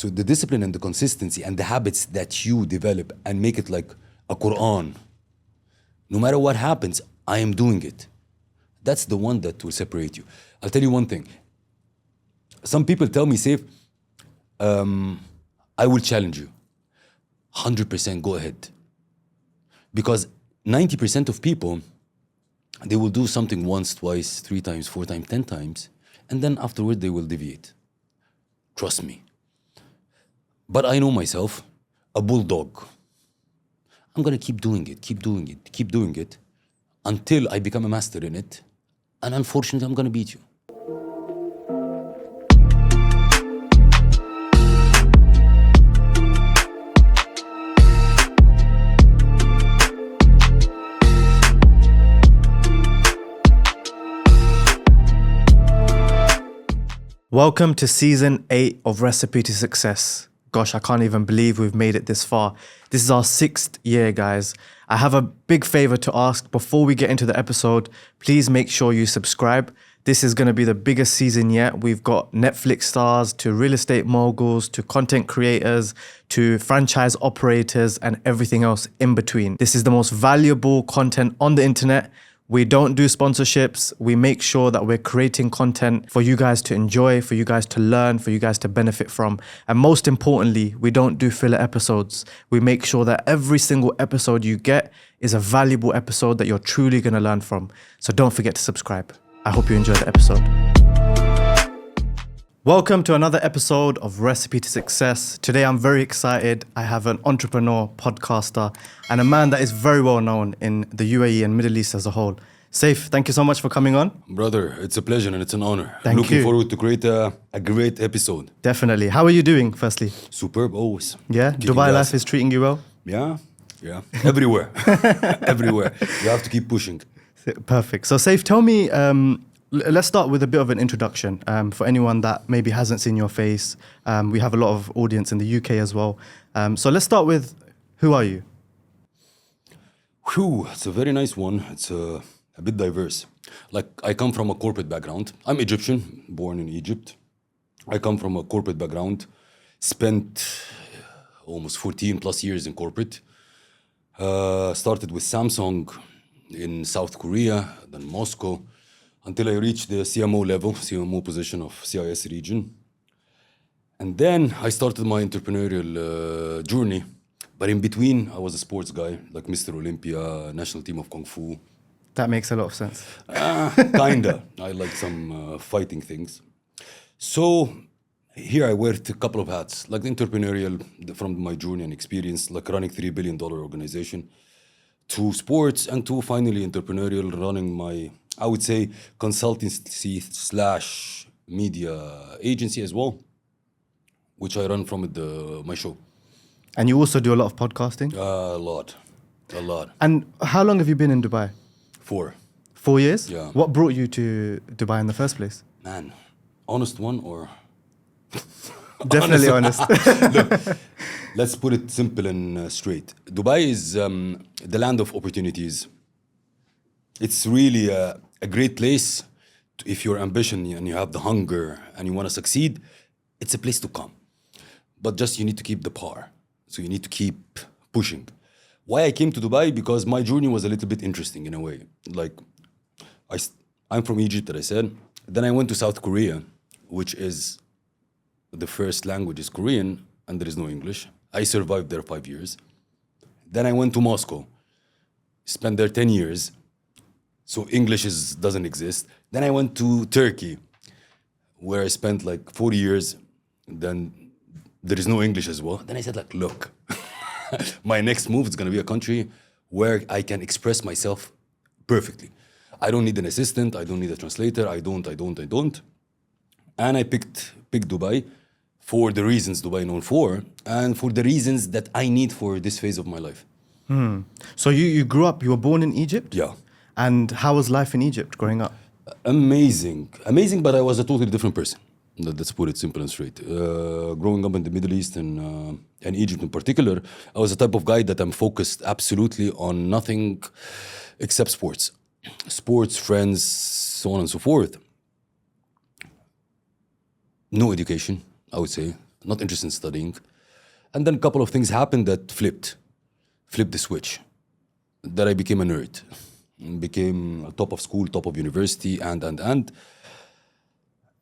So the discipline and the consistency and the habits that you develop and make it like a Quran. No matter what happens, I am doing it. That's the one that will separate you. I'll tell you one thing. Some people tell me, Seif, I will challenge you. 100% go ahead. Because 90% of people, they will do something once, twice, 3 times, 4 times, 10 times, and then afterward they will deviate. Trust me. But I know myself, a bulldog. I'm gonna keep doing it, until I become a master in it, and unfortunately I'm gonna beat you. Welcome to season 8 of Recipe to Success. Gosh, I can't even believe we've made it this far. This is our 6th year, guys. I have a big favor to ask before we get into the episode. Please make sure you subscribe. This is going to be the biggest season yet. We've got Netflix stars to real estate moguls to content creators to franchise operators and everything else in between. This is the most valuable content on the internet. We don't do sponsorships. We make sure that we're creating content for you guys to enjoy, for you guys to learn, for you guys to benefit from. And most importantly, we don't do filler episodes. We make sure that every single episode you get is a valuable episode that you're truly going to learn from. So don't forget to subscribe. I hope you enjoy the episode. Welcome to another episode of Recipe to Success. Today I'm very excited. I have an entrepreneur, podcaster, and a man that is very well known in the UAE and Middle East as a whole. Seif, thank you so much for coming on. Brother, it's a pleasure and it's an honor. Thank you. Looking forward to create a great episode. Definitely. How are you doing, firstly? Superb, always. Yeah? Kicking Dubai ass. life is treating you well? Yeah. Everywhere. Everywhere. You have to keep pushing. Perfect. So Seif, tell me, let's start with a bit of an introduction for anyone that maybe hasn't seen your face. We have a lot of audience in the UK as well. So let's start with, who are you? Whew, it's a very nice one. It's a bit diverse. Like, I come from a corporate background. I'm Egyptian, born in Egypt. I come from a corporate background, spent almost 14 plus years in corporate. Started with Samsung in South Korea, then Moscow, until I reached the CMO level, CMO position of CIS region. And then I started my entrepreneurial journey. But in between, I was a sports guy, like Mr. Olympia, national team of Kung Fu. That makes a lot of sense. Kinda. I like some fighting things. So here I wear a couple of hats, like the entrepreneurial, from my journey and experience, like running $3 billion organization, to sports, and to finally entrepreneurial, running my, I would say, consultancy / media agency as well, which I run from my show. And you also do a lot of podcasting? A lot. And how long have you been in Dubai? 4. 4 years? Yeah. What brought you to Dubai in the first place? Man, honest one or? Definitely honest. Look, let's put it simple and straight. Dubai is the land of opportunities. It's really a great place. If you're ambition and you have the hunger and you want to succeed, it's a place to come. But just you need to keep the par. So you need to keep pushing. Why I came to Dubai? Because my journey was a little bit interesting in a way. Like, I'm from Egypt, that I said. Then I went to South Korea, which is the first language is Korean, and there is no English. I survived there 5 years. Then I went to Moscow, spent there 10 years. So English doesn't exist. Then I went to Turkey, where I spent like 4 years. Then there is no English as well. Then I said, like, look, my next move is going to be a country where I can express myself perfectly. I don't need an assistant. I don't need a translator. I don't. And I picked Dubai for the reasons Dubai known for, and for the reasons that I need for this phase of my life. So you grew up, you were born in Egypt? Yeah. And how was life in Egypt growing up? Amazing, but I was a totally different person. Let's put it simple and straight. Growing up in the Middle East and Egypt in particular, I was the type of guy that I'm focused absolutely on nothing except sports. Sports, friends, so on and so forth. No education, I would say. not interested in studying. And then a couple of things happened that flipped the switch. That I became a nerd, became top of school, top of university, and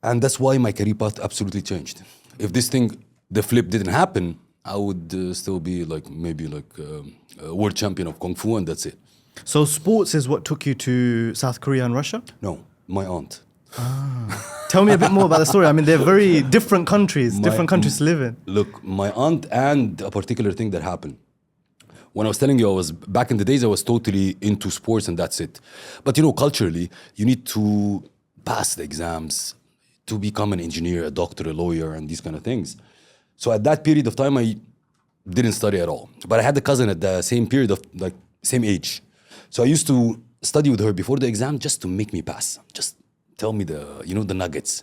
that's why my career path absolutely changed. If this thing, the flip didn't happen, I would still be like maybe like a world champion of Kung Fu, and that's it. So sports is what took you to South Korea and Russia? No, my aunt. Tell me a bit more about the story. I mean, they're very different countries, different countries to live in. Look, my aunt and a particular thing that happened. When I was telling you, back in the days, I was totally into sports and that's it. But you know, culturally, you need to pass the exams to become an engineer, a doctor, a lawyer, and these kind of things. So at that period of time, I didn't study at all. But I had a cousin at the same period of like same age. So I used to study with her before the exam just to make me pass. Just tell me the nuggets.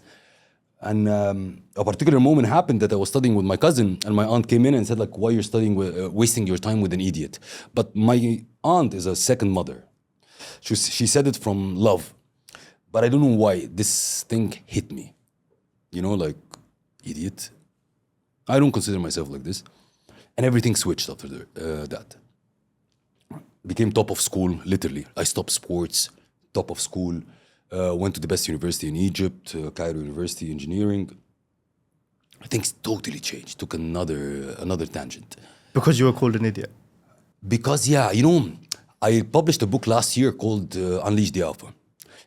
And a particular moment happened that I was studying with my cousin, and my aunt came in and said, like, why you're studying, wasting your time with an idiot? But my aunt is a second mother. She said it from love. But I don't know why this thing hit me. You know, like, idiot. I don't consider myself like this. And everything switched after that. Became top of school, literally. I stopped sports, top of school. Went to the best university in Egypt, Cairo University, engineering. Things totally changed. Took another tangent. Because you were called an idiot. Because, yeah, you know, I published a book last year called Unleash the Alpha.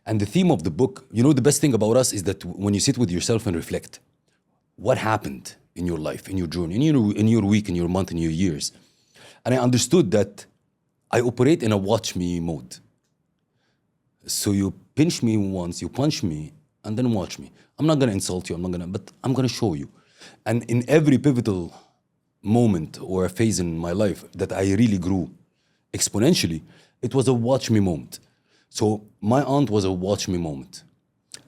And the theme of the book, you know, the best thing about us is that when you sit with yourself and reflect, what happened in your life, in your journey, in your week, in your month, in your years. And I understood that I operate in a watch me mode. So you pinch me once, you punch me, and then watch me. I'm not gonna insult you, but I'm gonna show you. And in every pivotal moment or a phase in my life that I really grew exponentially, it was a watch me moment. So my aunt was a watch me moment.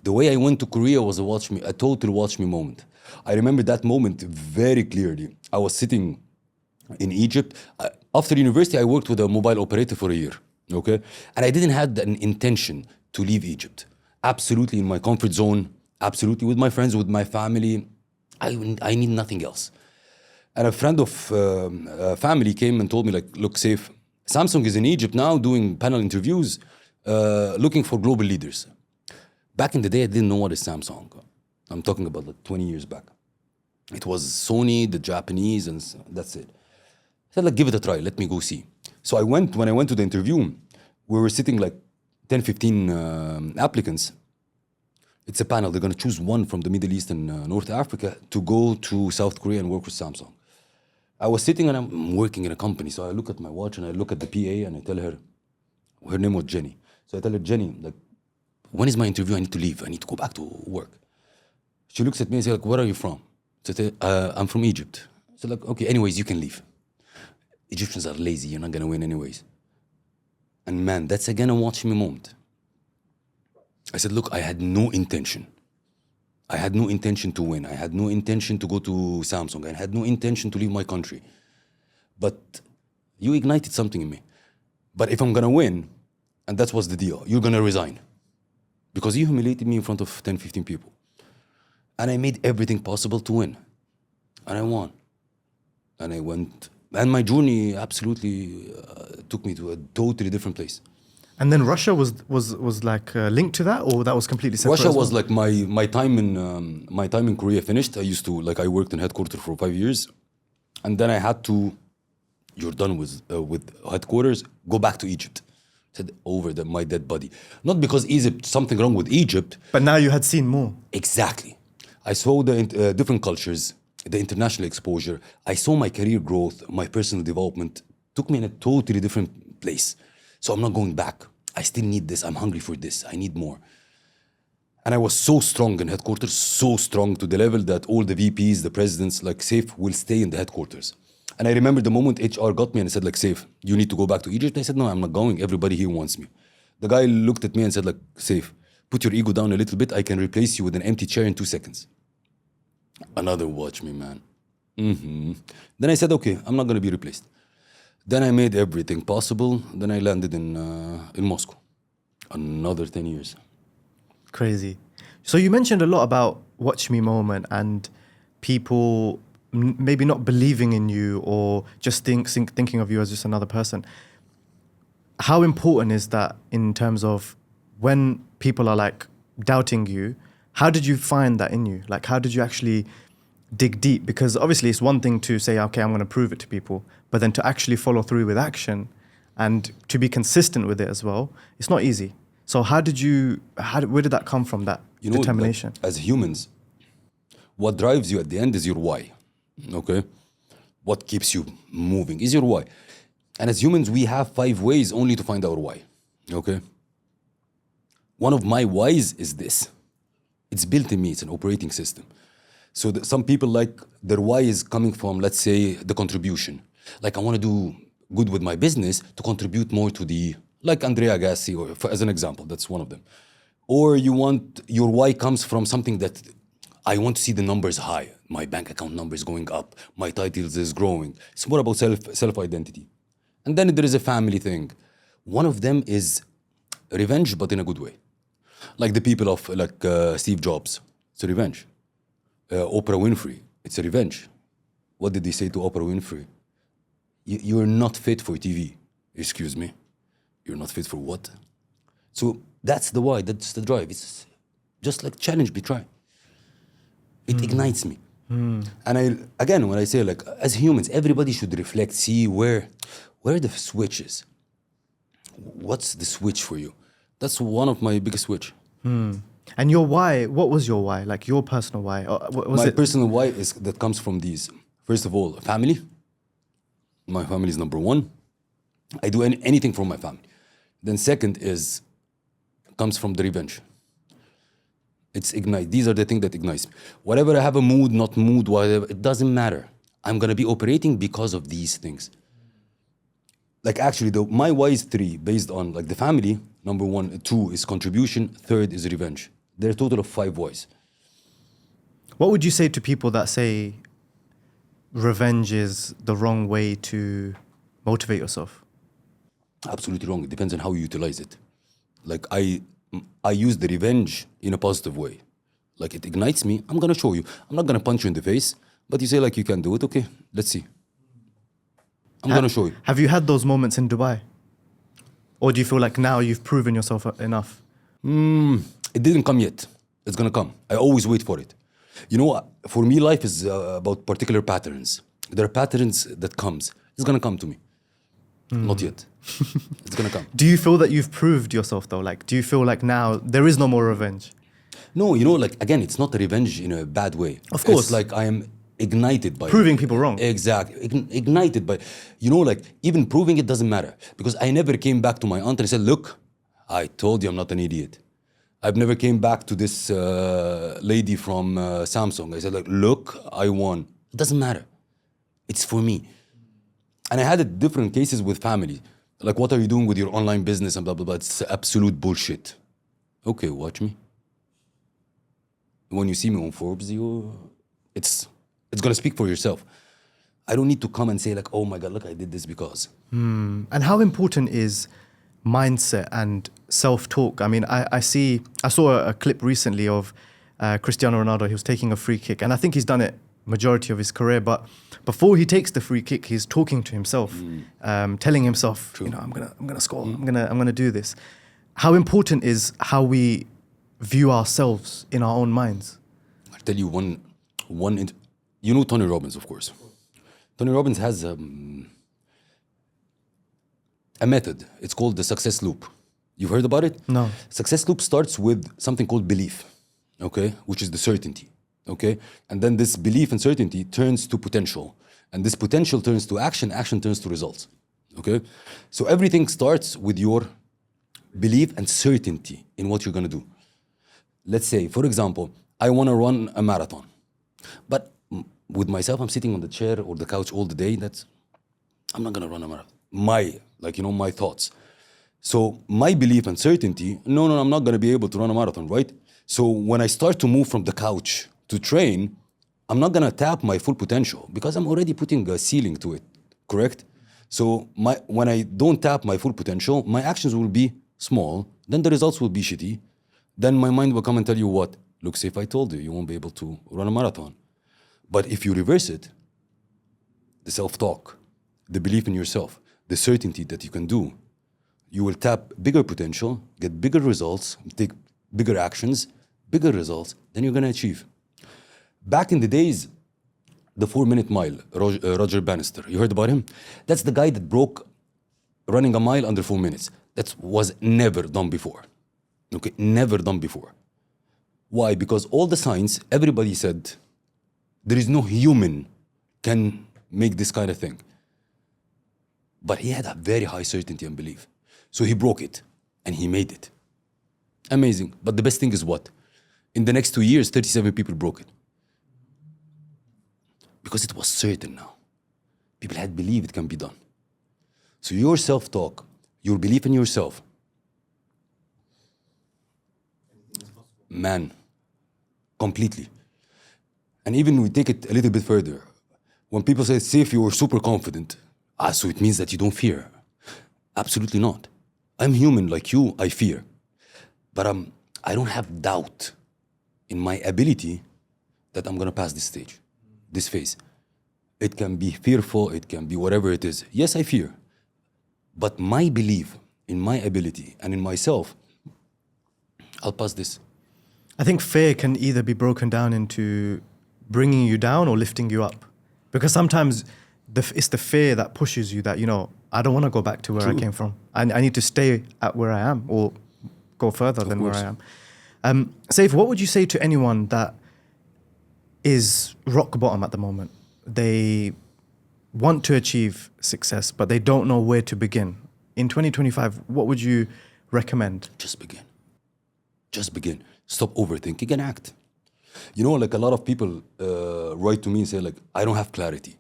The way I went to Korea was a total watch me moment. I remember that moment very clearly. I was sitting in Egypt. After university, I worked with a mobile operator for a year. Okay, and I didn't have an intention to leave Egypt. Absolutely in my comfort zone, absolutely with my friends, with my family. I need nothing else. And a friend of family came and told me, like, look, Seif, Samsung is in Egypt now doing panel interviews, looking for global leaders. Back in the day, I didn't know what is Samsung. I'm talking about like 20 years back. It was Sony, the Japanese, and that's it. I said, like, give it a try, let me go see. So when I went to the interview, we were sitting like 10, 15 applicants. It's a panel. They're going to choose one from the Middle East and North Africa to go to South Korea and work with Samsung. I was sitting and I'm working in a company. So I look at my watch and I look at the PA and I tell her name was Jenny. So I tell her, Jenny, like, when is my interview? I need to leave. I need to go back to work. She looks at me and says, like, where are you from? So I say, I'm from Egypt. So like, okay, anyways, you can leave. Egyptians are lazy, you're not gonna win anyways. And man, that's again a watch me moment. I said, look, I had no intention. I had no intention to win. I had no intention to go to Samsung. I had no intention to leave my country. But you ignited something in me. But if I'm gonna win, and that was the deal, you're gonna resign. Because you humiliated me in front of 10, 15 people. And I made everything possible to win. And I won. And I went. And my journey absolutely took me to a totally different place. And then Russia was like linked to that, or that was completely separate? Russia was like my time in Korea finished. I worked in headquarters for 5 years, and then I had to. You're done with headquarters. Go back to Egypt. I said over my dead body. Not because Egypt something wrong with Egypt. But now you had seen more. Exactly. I saw the different cultures. The international exposure. I saw my career growth, my personal development took me in a totally different place. So I'm not going back. I still need this. I'm hungry for this. I need more. And I was so strong in headquarters, so strong to the level that all the VPs, the presidents, like Seif, will stay in the headquarters. And I remember the moment HR got me and said, like, Seif, you need to go back to Egypt. I said, no, I'm not going. Everybody here wants me. The guy looked at me and said, like, Seif, put your ego down a little bit. I can replace you with an empty chair in 2 seconds. Another watch me, man. Then I said, okay, I'm not going to be replaced. Then I made everything possible. Then I landed in Moscow. Another 10 years. Crazy. So you mentioned a lot about watch me moment and people maybe not believing in you or just thinking of you as just another person. How important is that in terms of when people are like doubting you? How did you find that in you? Like, how did you actually dig deep? Because obviously it's one thing to say, okay, I'm going to prove it to people, but then to actually follow through with action and to be consistent with it as well, it's not easy. So where did that come from, that determination? Like, as humans, what drives you at the end is your why, okay? What keeps you moving is your why. And as humans, we have 5 ways only to find our why, okay? One of my whys is this. It's built in me, it's an operating system. So some people, like, their why is coming from, let's say, the contribution. Like, I want to do good with my business to contribute more to the, like Andrea Gassi, as an example, that's one of them. Or your why comes from something that I want to see the numbers high. My bank account numbers going up. My titles is growing. It's more about self-identity. And then there is a family thing. One of them is revenge, but in a good way. Like the people of Steve Jobs, it's a revenge. Oprah Winfrey, it's a revenge. What did they say to Oprah Winfrey? You're not fit for TV. Excuse me? You're not fit for what? So that's the why, that's the drive. It's just like challenge me, try. It ignites me. And when I say, like, as humans, everybody should reflect, see where the switch is. What's the switch for you? That's one of my biggest switch. And your why, what was your why? Like your personal why? My personal why is that comes from these. First of all, family. My family is number one. I do anything for my family. Then second comes from the revenge. It's ignite. These are the things that ignites me. Whatever I have a mood, not mood, whatever, it doesn't matter. I'm gonna be operating because of these things. Like, actually, my why is 3, based on, like, the family. Number 1, 2 is contribution. 3rd is revenge. There are a total of 5 whys. What would you say to people that say revenge is the wrong way to motivate yourself? Absolutely wrong. It depends on how you utilize it. Like, I use the revenge in a positive way. Like, it ignites me. I'm gonna show you. I'm not gonna punch you in the face, but you say, like, you can do it. Okay, let's see. I'm gonna show you. Have you had those moments in Dubai? Or do you feel like now you've proven yourself enough? It didn't come yet. It's gonna come. I always wait for it. You know, for me, life is about particular patterns. There are patterns that comes. It's gonna come to me. Not yet. It's gonna come. Do you feel that you've proved yourself though? Like, do you feel like now there is no more revenge? No, you know, like, again, it's not a revenge in a bad way. Of course. It's like I am ignited by proving people wrong. Exactly. Ignited by, you know, like, even proving it doesn't matter. Because I never came back to my aunt and said, look, I told you I'm not an idiot. I've never came back to this lady from Samsung. I said, like, look, I won. It doesn't matter. It's for me. And I had different cases with family. Like, what are you doing with your online business and blah, blah, blah. It's absolute bullshit. Okay, watch me. When you see me on Forbes, it's gonna speak for yourself. I don't need to come and say, like, oh my God, look, I did this because. And how important is mindset and self-talk? I mean, I saw a clip recently of Cristiano Ronaldo. He was taking a free kick, and I think he's done it majority of his career. But before he takes the free kick, he's talking to himself, telling himself, True. you know, I'm gonna score. I'm gonna do this. How important is how we view ourselves in our own minds? I'll tell you you know Tony Robbins, of course. Tony Robbins has a method. It's called the success loop. You've heard about it? No. Success loop starts with something called belief, okay, which is the certainty, okay? And then this belief and certainty turns to potential. And this potential turns to action, action turns to results, okay? So everything starts with your belief and certainty in what you're gonna do. Let's say, for example, I wanna run a marathon, but with myself, I'm sitting on the chair or the couch all the day. I'm not gonna run a marathon. My thoughts. So my belief and certainty, no, I'm not gonna be able to run a marathon, right? So when I start to move from the couch to train, I'm not gonna tap my full potential because I'm already putting a ceiling to it, correct? So when I don't tap my full potential, my actions will be small, then the results will be shitty. Then my mind will come and tell you what? Look, Seif, I told you, you won't be able to run a marathon. But if you reverse it, the self-talk, the belief in yourself, the certainty that you can do, you will tap bigger potential, get bigger results, take bigger actions, bigger results, then you're gonna achieve. Back in the days, the 4-minute mile, Roger Bannister, you heard about him? That's the guy that broke running a mile under 4 minutes. That was never done before. Okay, never done before. Why? Because all the science, everybody said, there is no human can make this kind of thing. But he had a very high certainty and belief. So he broke it and he made it. Amazing. But the best thing is what? In the next 2 years, 37 people broke it. Because it was certain now. People had believed it can be done. So your self-talk, your belief in yourself, man, completely. And even we take it a little bit further. When people say, Seif, you are super confident, so it means that you don't fear. Absolutely not. I'm human like you, I fear. But I don't have doubt in my ability that I'm gonna pass this stage, this phase. It can be fearful, it can be whatever it is. Yes, I fear. But my belief in my ability and in myself, I'll pass this. I think fear can either be broken down into bringing you down or lifting you up. Because sometimes it's the fear that pushes you that, you know, I don't want to go back to where I came from. I need to stay at where I am or go further than where I am. Seif, what would you say to anyone that is rock bottom at the moment? They want to achieve success, but they don't know where to begin. In 2025, what would you recommend? Just begin. Just begin. Stop overthinking and act. You know, like a lot of people write to me and say, like, I don't have clarity.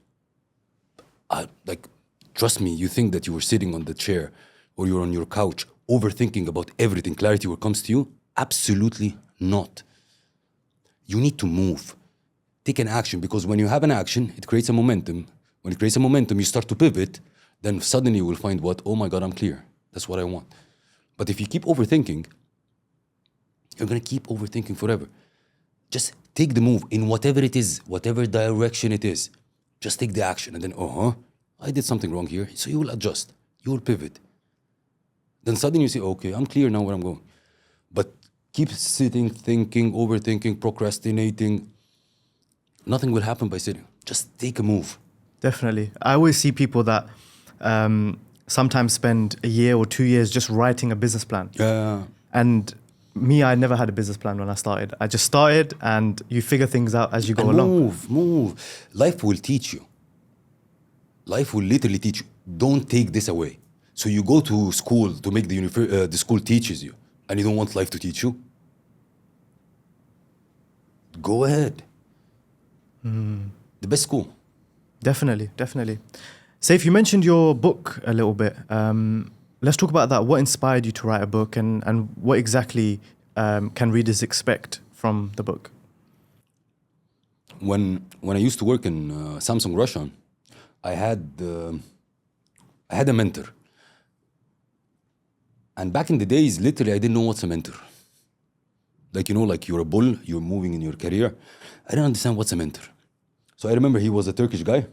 Trust me, you think that you were sitting on the chair or you're on your couch overthinking about everything. Clarity will comes to you? Absolutely not. You need to move. Take an action, because when you have an action, it creates a momentum. When it creates a momentum, you start to pivot, then suddenly you will find what? Oh my God, I'm clear. That's what I want. But if you keep overthinking, you're gonna keep overthinking forever. Just take the move in whatever it is, whatever direction it is. Just take the action and then, I did something wrong here. So you will adjust, you will pivot. Then suddenly you say, okay, I'm clear now where I'm going. But keep sitting, thinking, overthinking, procrastinating. Nothing will happen by sitting. Just take a move. Definitely. I always see people that sometimes spend a year or 2 years just writing a business plan. Yeah. And me, I never had a business plan when I started. I just started, and you figure things out as you go along. Move. Life will teach you. Life will literally teach you. Don't take this away. So you go to school to make the school teaches you, and you don't want life to teach you? Go ahead. The best school. Definitely. Seif, you mentioned your book a little bit. Let's talk about that. What inspired you to write a book, and what exactly can readers expect from the book? When I used to work in Samsung Russia, I had a mentor. And back in the days, literally, I didn't know what's a mentor. Like, you know, like you're a bull, you're moving in your career. I didn't understand what's a mentor. So I remember he was a Turkish guy.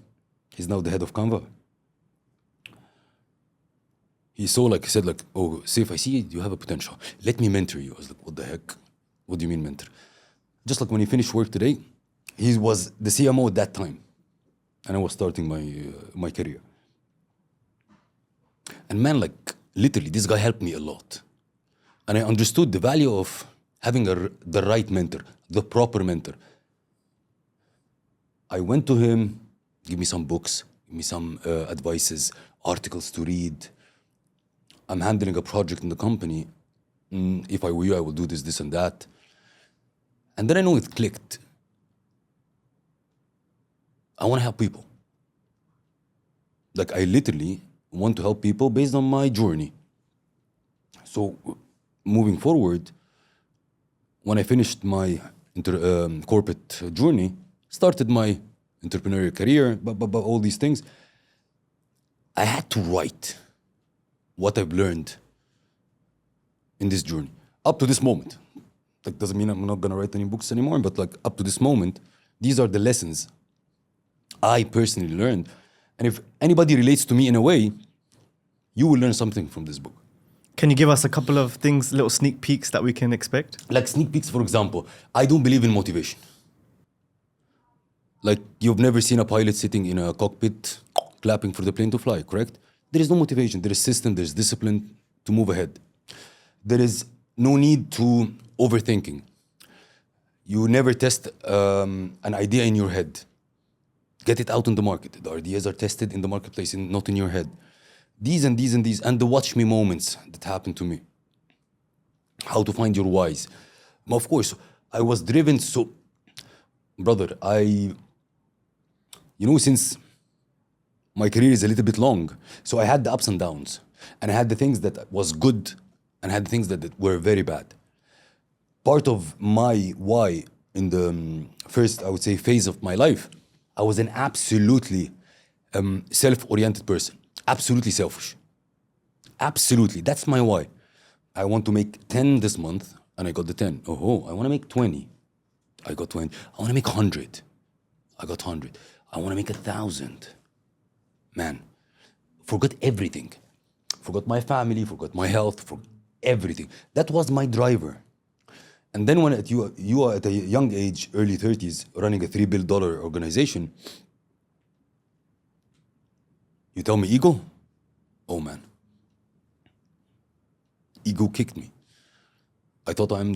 He's now the head of Canva. He said, oh, Seif, I see you have a potential. Let me mentor you. I was like, what the heck? What do you mean mentor? Just like when he finished work today, he was the CMO at that time. And I was starting my career. And man, like, literally, this guy helped me a lot. And I understood the value of having the right mentor, the proper mentor. I went to him, give me some books, give me some advices, articles to read. I'm handling a project in the company. If I were you, I will do this, this, and that. And then I know it clicked. I want to help people. Like, I literally want to help people based on my journey. So, moving forward, when I finished my corporate journey, started my entrepreneurial career, all these things, I had to write what I've learned in this journey. Up to this moment. That doesn't mean I'm not gonna write any books anymore, but like up to this moment, these are the lessons I personally learned. And if anybody relates to me in a way, you will learn something from this book. Can you give us a couple of things, little sneak peeks that we can expect? Like sneak peeks, for example, I don't believe in motivation. Like you've never seen a pilot sitting in a cockpit clapping for the plane to fly, correct? There is no motivation. There is system, there's discipline to move ahead. There is no need to overthinking. You never test an idea in your head. Get it out in the market. The ideas are tested in the marketplace, not in your head. These and these and these, and the watch me moments that happened to me. How to find your whys. Of course, I was driven so, brother, since my career is a little bit long, so I had the ups and downs, and I had the things that was good, and I had the things that were very bad. Part of my why in the first, I would say, phase of my life, I was an absolutely self-oriented person. Absolutely selfish. Absolutely. That's my why. I want to make 10 this month, and I got the 10. Oh, I want to make 20. I got 20. I want to make 100. I got 100. I want to make 1,000. Man, forgot everything. Forgot my family, forgot my health, forgot everything. That was my driver. And then when you are at a young age, early 30s, running a $3 billion organization, you tell me ego? Oh man. Ego kicked me. I thought I'm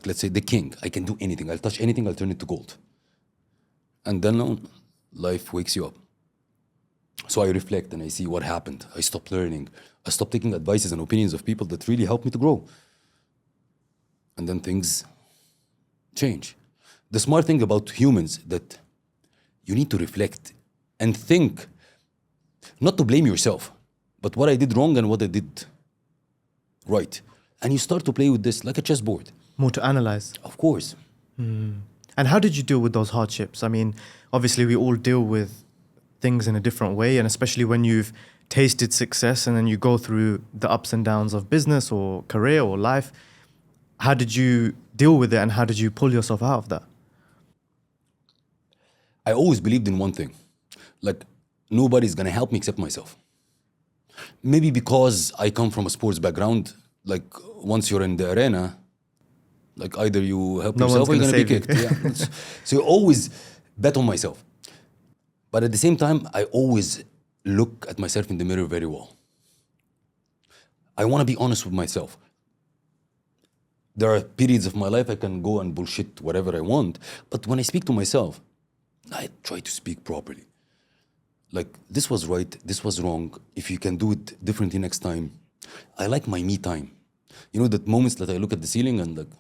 let's say the king. I can do anything. I'll touch anything, I'll turn it to gold. And then life wakes you up. So I reflect and I see what happened. I stopped learning. I stopped taking advices and opinions of people that really helped me to grow. And then things change. The smart thing about humans that you need to reflect and think, not to blame yourself, but what I did wrong and what I did right. And you start to play with this like a chessboard. More to analyze. Of course. And how did you deal with those hardships? I mean, obviously we all deal with things in a different way, and especially when you've tasted success and then you go through the ups and downs of business or career or life. How did you deal with it, and how did you pull yourself out of that? I always believed in one thing. Like, nobody's gonna help me except myself. Maybe because I come from a sports background, like once you're in the arena, like either you help yourself or you're gonna be kicked. Yeah. So you always bet on myself. But at the same time, I always look at myself in the mirror very well. I wanna be honest with myself. There are periods of my life I can go and bullshit whatever I want, but when I speak to myself, I try to speak properly. Like, this was right, this was wrong. If you can do it differently next time. I like my me time. You know, that moments that I look at the ceiling and like,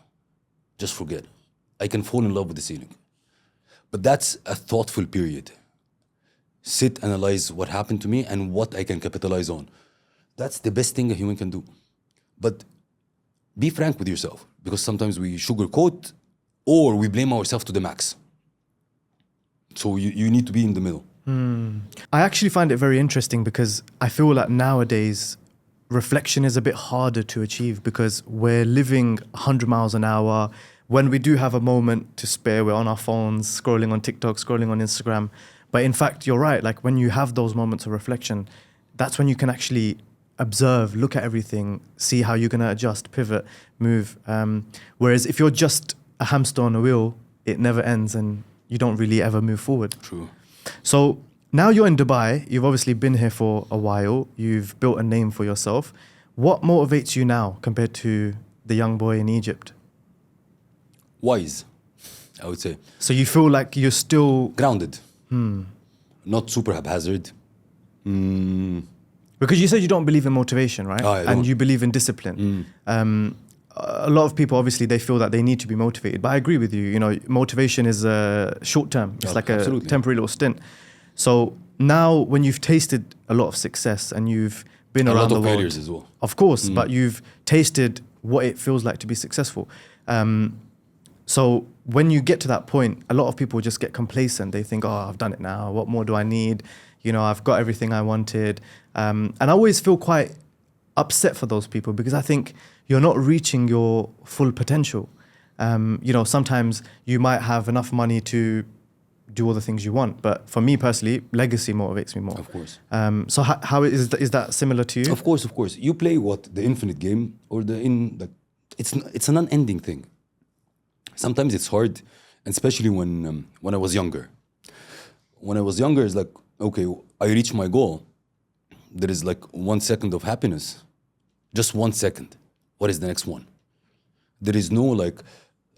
just forget. I can fall in love with the ceiling. But that's a thoughtful period. Sit, analyze what happened to me and what I can capitalize on. That's the best thing a human can do. But be frank with yourself, because sometimes we sugarcoat or we blame ourselves to the max. So you need to be in the middle. I actually find it very interesting because I feel like nowadays reflection is a bit harder to achieve because we're living 100 miles an hour. When we do have a moment to spare, we're on our phones, scrolling on TikTok, scrolling on Instagram. But in fact, you're right. Like when you have those moments of reflection, that's when you can actually observe, look at everything, see how you're going to adjust, pivot, move. Whereas if you're just a hamster on a wheel, it never ends and you don't really ever move forward. True. So now you're in Dubai. You've obviously been here for a while. You've built a name for yourself. What motivates you now compared to the young boy in Egypt? Wise, I would say. So you feel like you're still grounded. Not super haphazard. Because you said you don't believe in motivation, right? And you believe in discipline. A lot of people, obviously, they feel that they need to be motivated. But I agree with you. You know, motivation is short term. It's like absolutely. A temporary little stint. So now when you've tasted a lot of success and you've been around the world. A lot of failures as well. Of course, but you've tasted what it feels like to be successful. So when you get to that point, a lot of people just get complacent. They think, oh, I've done it now. What more do I need? You know, I've got everything I wanted. And I always feel quite upset for those people because I think you're not reaching your full potential. You know, sometimes you might have enough money to do all the things you want. But for me personally, legacy motivates me more. Of course. So how is that similar to you? Of course. You play the infinite game or it's an unending thing. Sometimes it's hard, and especially when I was younger. When I was younger, it's like, okay, I reach my goal. There is like 1 second of happiness. Just 1 second. What is the next one? There is no like,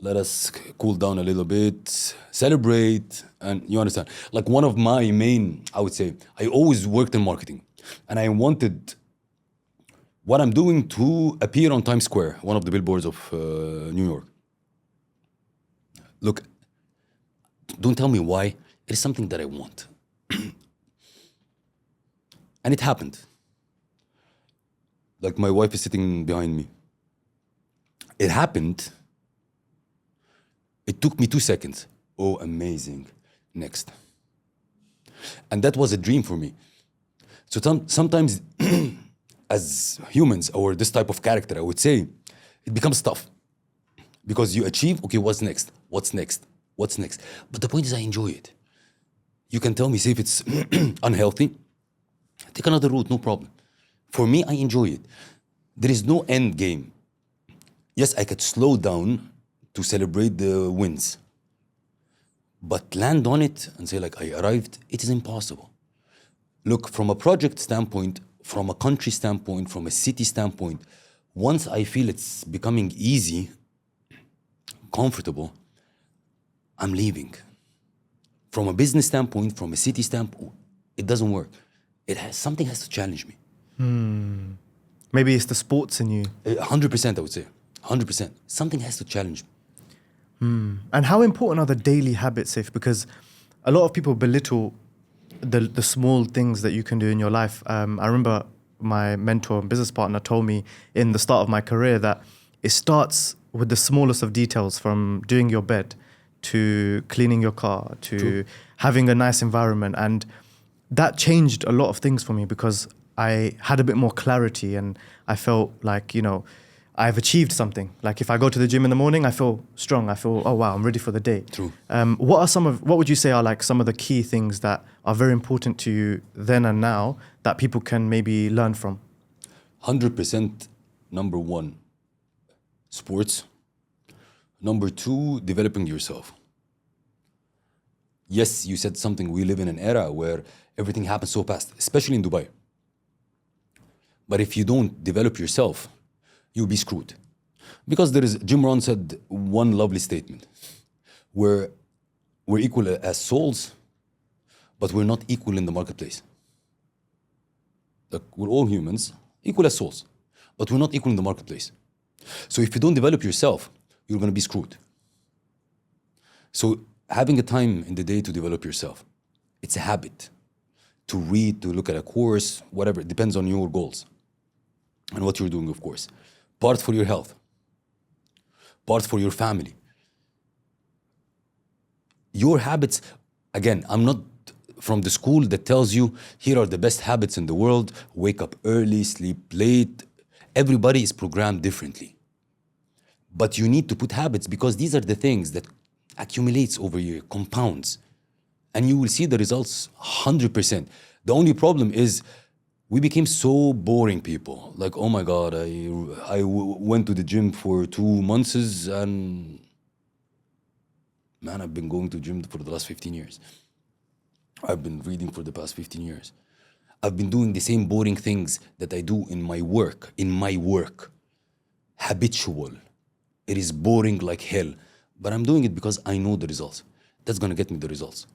let us cool down a little bit, celebrate, and you understand. Like one of my main, I would say, I always worked in marketing, and I wanted what I'm doing to appear on Times Square, one of the billboards of New York. Look, don't tell me why. It is something that I want. And it happened. Like my wife is sitting behind me. It happened. It took me 2 seconds. Oh, amazing. Next. And that was a dream for me. So sometimes as humans or this type of character, I would say, it becomes tough. Because you achieve, okay, what's next? What's next? What's next? But the point is I enjoy it. You can tell me, say if it's unhealthy, take another route, no problem. For me, I enjoy it. There is no end game. Yes, I could slow down to celebrate the wins. But land on it and say like, I arrived, it is impossible. Look, from a project standpoint, from a country standpoint, from a city standpoint, once I feel it's becoming easy, comfortable, I'm leaving. From a business standpoint, from a city standpoint, it doesn't work. Something has to challenge me. Maybe it's the sports in you. 100%, I would say. 100%. Something has to challenge me. And how important are the daily habits, Seif? Because a lot of people belittle the small things that you can do in your life. I remember my mentor and business partner told me in the start of my career that it starts with the smallest of details, from doing your bed to cleaning your car to True. having a nice environment. And that changed a lot of things for me because I had a bit more clarity and I felt like, I've achieved something. Like if I go to the gym in the morning, I feel strong. I feel, oh wow, I'm ready for the day. True. What would you say are like some of the key things that are very important to you then and now that people can maybe learn from? 100%, number one, sports. Number two, developing yourself. Yes, you said something. We live in an era where everything happens so fast, especially in Dubai. But if you don't develop yourself, you'll be screwed. Because Jim Rohn said one lovely statement, where we're equal as souls, but we're not equal in the marketplace. Like we're all humans, equal as souls, but we're not equal in the marketplace. So if you don't develop yourself, you're gonna be screwed. So having a time in the day to develop yourself, it's a habit. To read, to look at a course, whatever, it depends on your goals and what you're doing, of course. Part for your health, part for your family. Your habits, again, I'm not from the school that tells you, here are the best habits in the world, wake up early, sleep late. Everybody is programmed differently. But you need to put habits because these are the things that accumulates over year, compounds. And you will see the results 100%. The only problem is we became so boring people. Like, oh my God, I went to the gym for 2 months and man, I've been going to the gym for the last 15 years. I've been reading for the past 15 years. I've been doing the same boring things that I do in my work. Habitual. It is boring like hell. But I'm doing it because I know the results. That's gonna get me the results.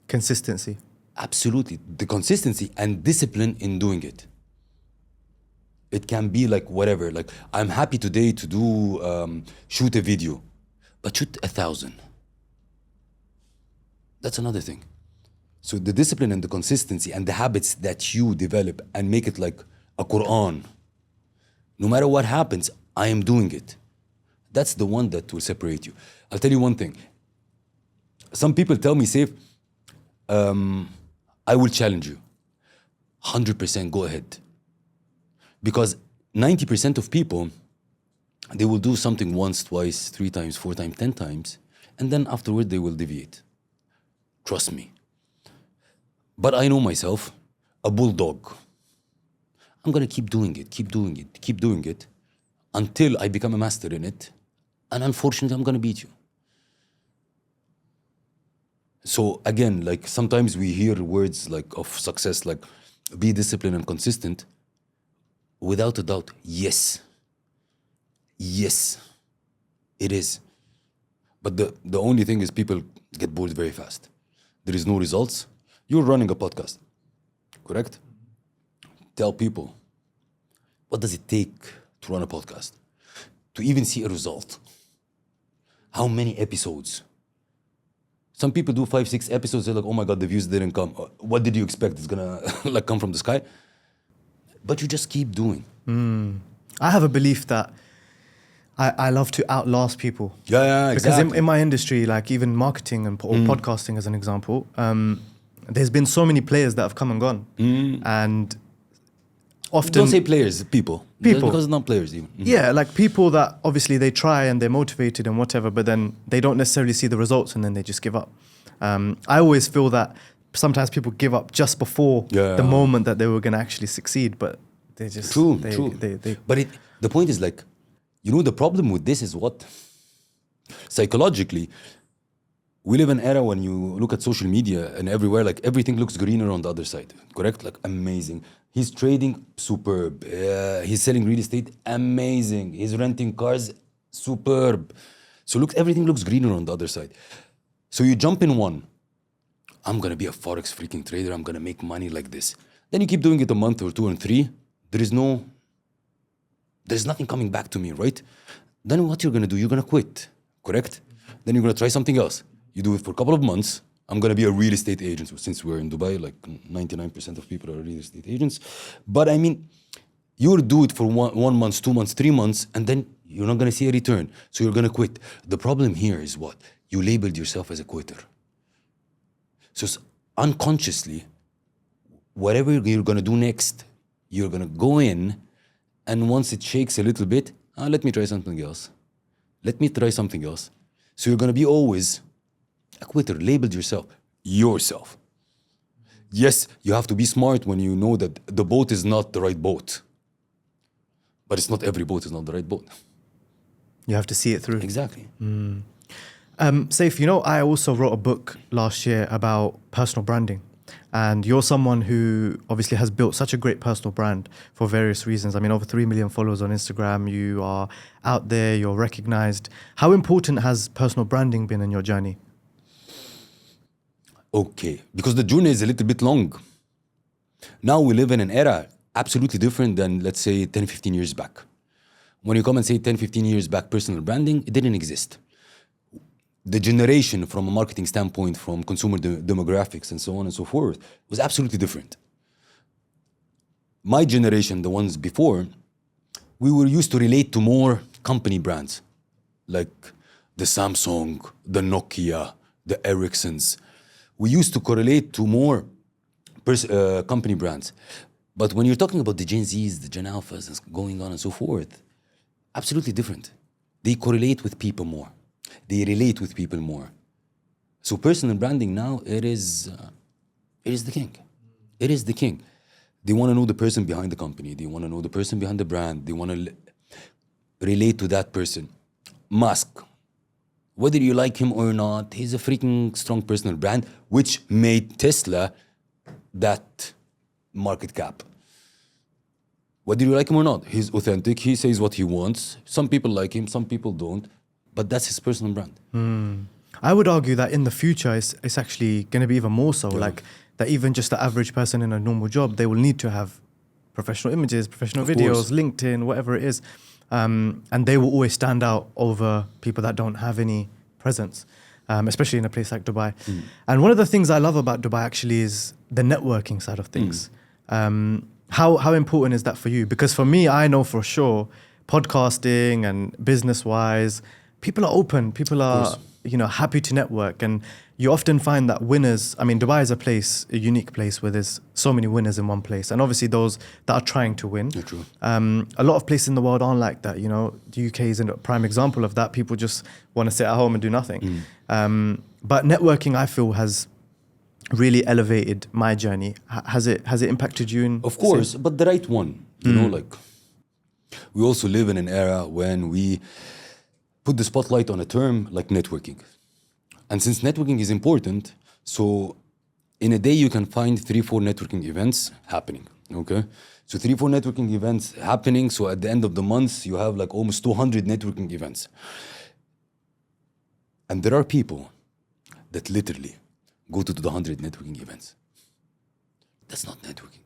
Consistency. Absolutely. The consistency and discipline in doing it. It can be like whatever. Like I'm happy today to do, shoot a video, but shoot 1,000. That's another thing. So the discipline and the consistency and the habits that you develop and make it like a Quran. No matter what happens, I am doing it. That's the one that will separate you. I'll tell you one thing. Some people tell me, Seif, I will challenge you. 100% go ahead. Because 90% of people, they will do something once, twice, 3 times, 4 times, 10 times, and then afterward they will deviate. Trust me. But I know myself, a bulldog. I'm gonna keep doing it until I become a master in it. And unfortunately, I'm gonna beat you. So again, like sometimes we hear words like of success, like be disciplined and consistent. Without a doubt, yes, it is. But the only thing is people get bored very fast. There is no results. You're running a podcast, correct? Tell people, what does it take to run a podcast? To even see a result? How many episodes? Some people do 5-6 episodes, they're like, oh my God, the views didn't come. What did you expect? It's gonna like come from the sky? But you just keep doing. I have a belief that I love to outlast people. Yeah, exactly. Because in my industry, like even marketing or podcasting as an example, there's been so many players that have come and gone. And often... Don't say players, people. Because it's not players even. Yeah, like people that obviously they try and they're motivated and whatever, but then they don't necessarily see the results and then they just give up. I always feel that sometimes people give up just before the moment that they were going to actually succeed, but they just... True. They But the point is like, you know, the problem with this is what? Psychologically, we live in an era when you look at social media and everywhere, like everything looks greener on the other side, correct? Like amazing. He's trading, superb. He's selling real estate, amazing. He's renting cars, superb. So look, everything looks greener on the other side. So you jump in one. I'm gonna be a Forex freaking trader. I'm gonna make money like this. Then you keep doing it a month or 2 and 3. There's nothing coming back to me, right? Then what you're gonna do, you're gonna quit, correct? Then you're gonna try something else. You do it for a couple of months. I'm gonna be a real estate agent. So since we're in Dubai, like 99% of people are real estate agents. But I mean, you'll do it for 1 month, 2 months, 3 months, and then you're not gonna see a return. So you're gonna quit. The problem here is what? You labeled yourself as a quitter. So unconsciously, whatever you're gonna do next, you're gonna go in, and once it shakes a little bit, let me try something else. So you're gonna be always a quitter, labeled yourself. Yes, you have to be smart when you know that the boat is not the right boat. But it's not every boat is not the right boat. You have to see it through. Exactly. Seif, you know, I also wrote a book last year about personal branding. And you're someone who obviously has built such a great personal brand for various reasons. I mean, over 3 million followers on Instagram. You are out there, you're recognized. How important has personal branding been in your journey? Okay, because the journey is a little bit long. Now we live in an era absolutely different than, let's say, 10, 15 years back. When you come and say 10, 15 years back, personal branding, it didn't exist. The generation from a marketing standpoint, from consumer demographics and so on and so forth, was absolutely different. My generation, the ones before, we were used to relate to more company brands, like the Samsung, the Nokia, the Ericssons. We used to correlate to more company brands. But when you're talking about the Gen Zs, the Gen Alphas, and going on and so forth, absolutely different. They correlate with people more. They relate with people more. So personal branding now, it is the king. It is the king. They want to know the person behind the company. They want to know the person behind the brand. They want to relate to that person. Musk, whether you like him or not, he's a freaking strong personal brand, which made Tesla that market cap. Whether you like him or not, he's authentic. He says what he wants. Some people like him, some people don't. But that's his personal brand. I would argue that in the future, it's actually going to be even more so. Yeah. Like that even just the average person in a normal job, they will need to have professional images, professional videos, LinkedIn, whatever it is. And they will always stand out over people that don't have any presence, especially in a place like Dubai. And one of the things I love about Dubai actually is the networking side of things. How important is that for you? Because for me, I know for sure, podcasting and business-wise, people are open, people are, happy to network. And you often find that winners, I mean, Dubai is a unique place where there's so many winners in one place. And obviously those that are trying to win. Yeah, true. A lot of places in the world aren't like that. The UK is a prime example of that. People just want to sit at home and do nothing. But networking, I feel, has really elevated my journey. Has it impacted you in? Of course, but the right one. You know, like we also live in an era when we put the spotlight on a term like networking. And since networking is important, so in a day you can find 3-4 networking events happening. Okay, so 3-4 networking events happening. So at the end of the month, you have like almost 200 networking events. And there are people that literally go to the 100 networking events. That's not networking.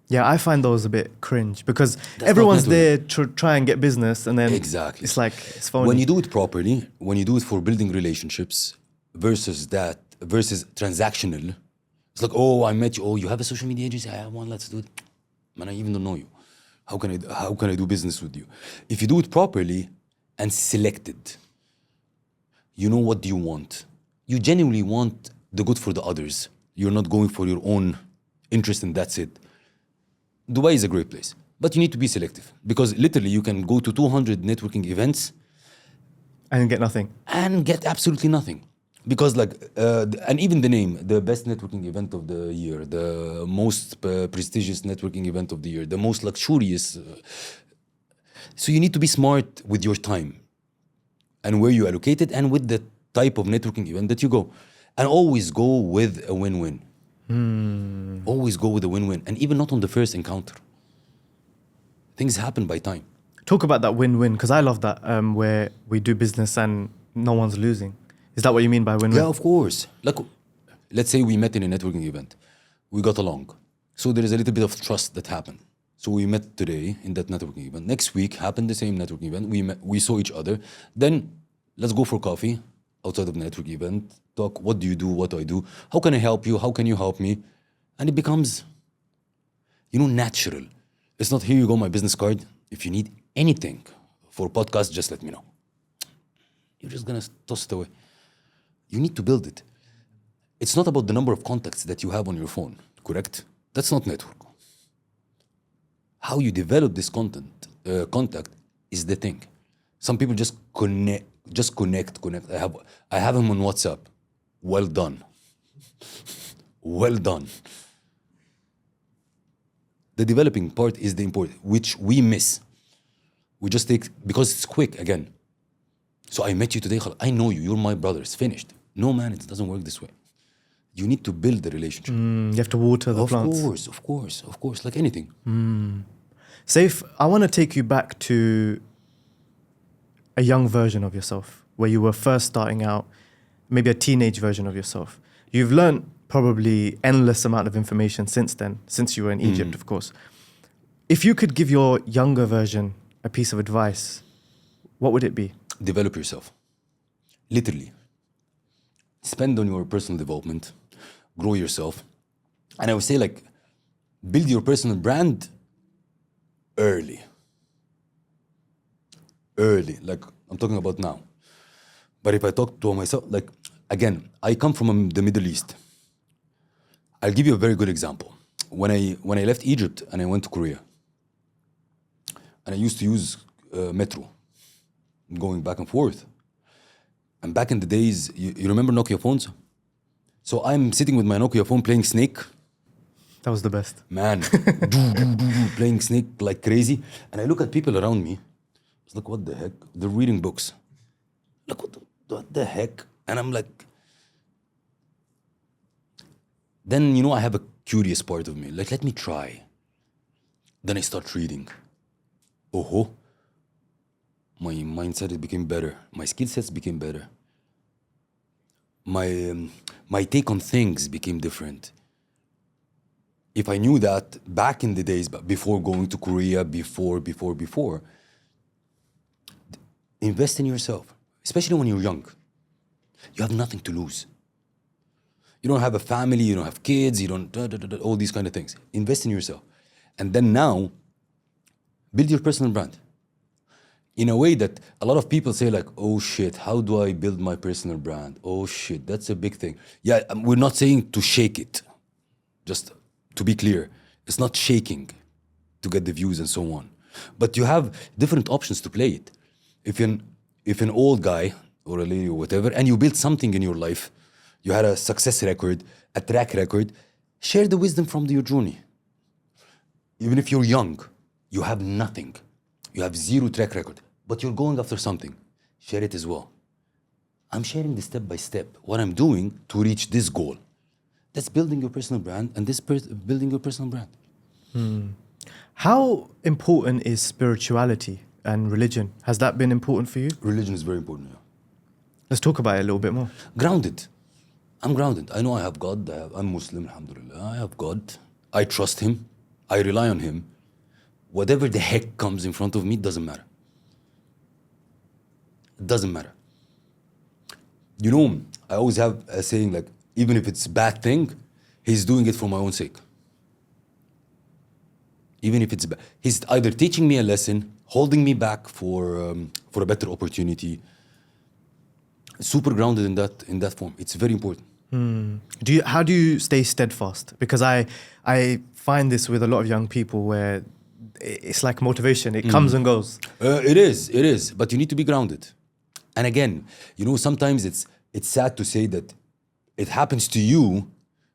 Yeah, I find those a bit cringe because That's everyone's not there to try and get business, and then Exactly. it's like it's phony. When you do it properly, when you do it for building relationships versus transactional, it's like, oh, I met you. Oh, you have a social media agency? I have one. Let's do it. Man, I even don't know you. How can I do business with you? If you do it properly and selected, you know what do you want. You genuinely want the good for the others. You're not going for your own interest and that's it. Dubai is a great place, but you need to be selective because literally you can go to 200 networking events and get nothing. and get absolutely nothing. Because and even the name, the best networking event of the year, the most prestigious networking event of the year, the most luxurious. So you need to be smart with your time and where you allocate it and with the type of networking event that you go. And always go with a win-win. Always go with a win-win. And even not on the first encounter. Things happen by time. Talk about that win-win, because I love that where we do business and no one's losing. Is that what you mean by win-win? Yeah, of course. Like, let's say we met in a networking event. We got along. So there is a little bit of trust that happened. So we met today in that networking event. Next week happened the same networking event. We saw each other. Then let's go for coffee outside of the networking event. Talk, what do you do? What do I do? How can I help you? How can you help me? And it becomes, natural. It's not, here you go, my business card. If you need anything for a podcast, just let me know. You're just gonna toss it away. You need to build it. It's not about the number of contacts that you have on your phone, correct? That's not network. How you develop this contact is the thing. Some people just connect. I have him on WhatsApp. Well done. Well done. The developing part is the important, which we miss. We just take, because it's quick again. So I met you today, I know you, you're my brother, it's finished. No, man, it doesn't work this way. You need to build the relationship. You have to water the plants. Of course, like anything. Seif, I want to take you back to a young version of yourself, where you were first starting out, maybe a teenage version of yourself. You've learned probably endless amount of information since then, since you were in Egypt, of course. If you could give your younger version a piece of advice, what would it be? Develop yourself. Literally. Spend on your personal development. Grow yourself. And I would say, build your personal brand early. Like I'm talking about now. But if I talk to myself, again, I come from the Middle East. I'll give you a very good example. When I left Egypt and I went to Korea, and I used to use metro, going back and forth. And back in the days, you remember Nokia phones? So I'm sitting with my Nokia phone playing Snake. That was the best. Man, playing Snake like crazy. And I look at people around me. It's like, what the heck? They're reading books. Like, what the heck? And I'm like, then, I have a curious part of me. Like, let me try. Then I start reading. My mindset became better. My skill sets became better. My take on things became different. If I knew that back in the days, but before going to Korea, before, invest in yourself, especially when you're young. You have nothing to lose. You don't have a family, you don't have kids, you don't, all these kind of things. Invest in yourself. And then now, build your personal brand. In a way that a lot of people say oh shit, how do I build my personal brand? Oh shit, that's a big thing. Yeah, we're not saying to shake it. Just to be clear, it's not shaking to get the views and so on. But you have different options to play it. If an old guy or a lady or whatever, and you build something in your life, you had a success record, a track record. Share the wisdom from your journey. Even if you're young, you have nothing. You have zero track record, but you're going after something. Share it as well. I'm sharing the step by step, what I'm doing to reach this goal. That's building your personal brand, and building your personal brand. How important is spirituality and religion? Has that been important for you? Religion is very important, yeah. Let's talk about it a little bit more. Grounded. I'm grounded. I know I have God. I'm Muslim, alhamdulillah. I have God. I trust Him. I rely on Him. Whatever the heck comes in front of me, doesn't matter. It doesn't matter. You know, I always have a saying like, even if it's a bad thing, He's doing it for my own sake. Even if it's bad. He's either teaching me a lesson, holding me back for a better opportunity. Super grounded in that form. It's very important. How do you stay steadfast? Because I find this with a lot of young people where it's like motivation. It comes and goes. It is. But you need to be grounded. And again, you know, sometimes it's sad to say that it happens to you.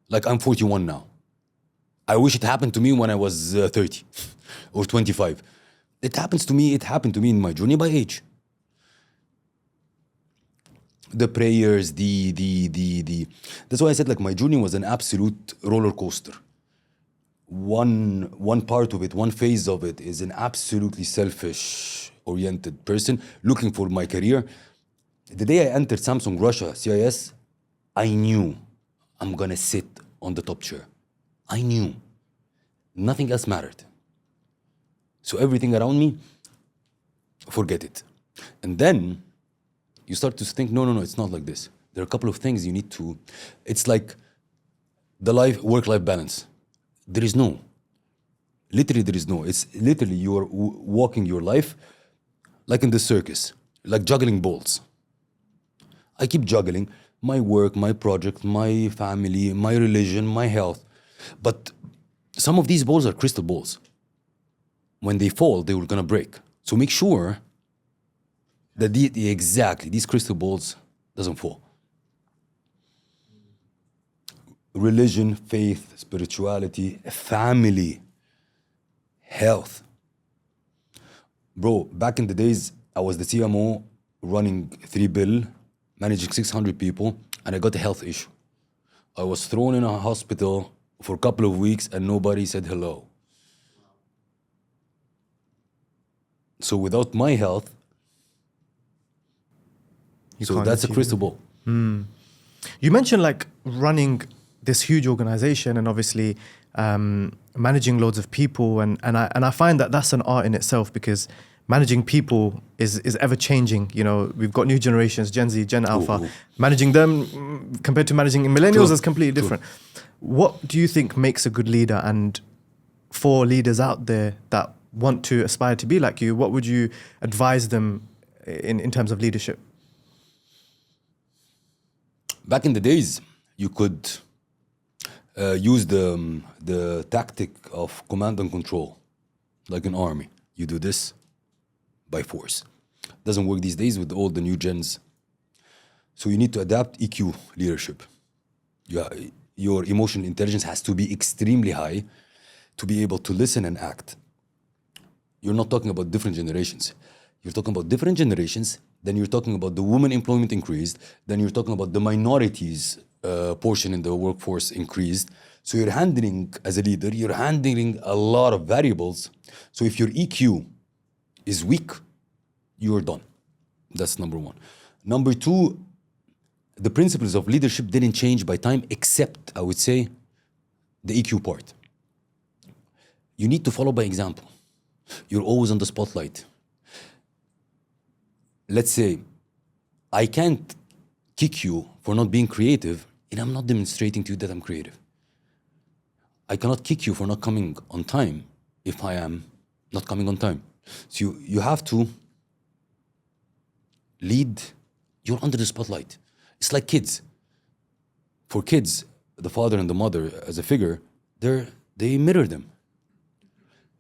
Like I'm 41 now. I wish it happened to me when I was 30 or 25. It happened to me in my journey by age. The prayers, that's why I said like my journey was an absolute roller coaster. One part of it, one phase of it is an absolutely selfish oriented person looking for my career. The day I entered Samsung Russia, CIS, I knew I'm gonna sit on the top chair. I knew. Nothing else mattered. So everything around me, forget it. And then you start to think, no, it's not like this. There are a couple of things you need to, it's like the work-life balance. There is no. Literally, there is no. It's literally you're walking your life like in the circus, like juggling balls. I keep juggling my work, my project, my family, my religion, my health. But some of these balls are crystal balls. When they fall, they were gonna break. So make sure that these crystal balls doesn't fall. Religion, faith, spirituality, family, health. Bro, back in the days, I was the CMO running 3 bill, managing 600 people, and I got a health issue. I was thrown in a hospital for a couple of weeks and nobody said hello. So without my health, so that's a crystal ball. You mentioned like running this huge organization and obviously managing loads of people, and I find that that's an art in itself, because managing people is ever changing. You know, we've got new generations, Gen Z, Gen Alpha. Managing them compared to managing millennials is completely different. What do you think makes a good leader? And for leaders out there that want to aspire to be like you, what would you advise them in terms of leadership? Back in the days, you could use the tactic of command and control, like an army. You do this by force. Doesn't work these days with all the new gens. So you need to adapt EQ leadership. Your emotional intelligence has to be extremely high to be able to listen and act. You're not talking about different generations. You're talking about different generations. Then you're talking about the women employment increased. Then you're talking about the minorities portion in the workforce increased. So you're handling, as a leader, you're handling a lot of variables. So if your EQ is weak, you're done. That's number one. Number two, the principles of leadership didn't change by time, except, I would say, the EQ part. You need to follow by example. You're always on the spotlight. Let's say, I can't kick you for not being creative and I'm not demonstrating to you that I'm creative. I cannot kick you for not coming on time if I am not coming on time. So you have to lead. You're under the spotlight. It's like kids. For kids, the father and the mother as a figure, they mirror them.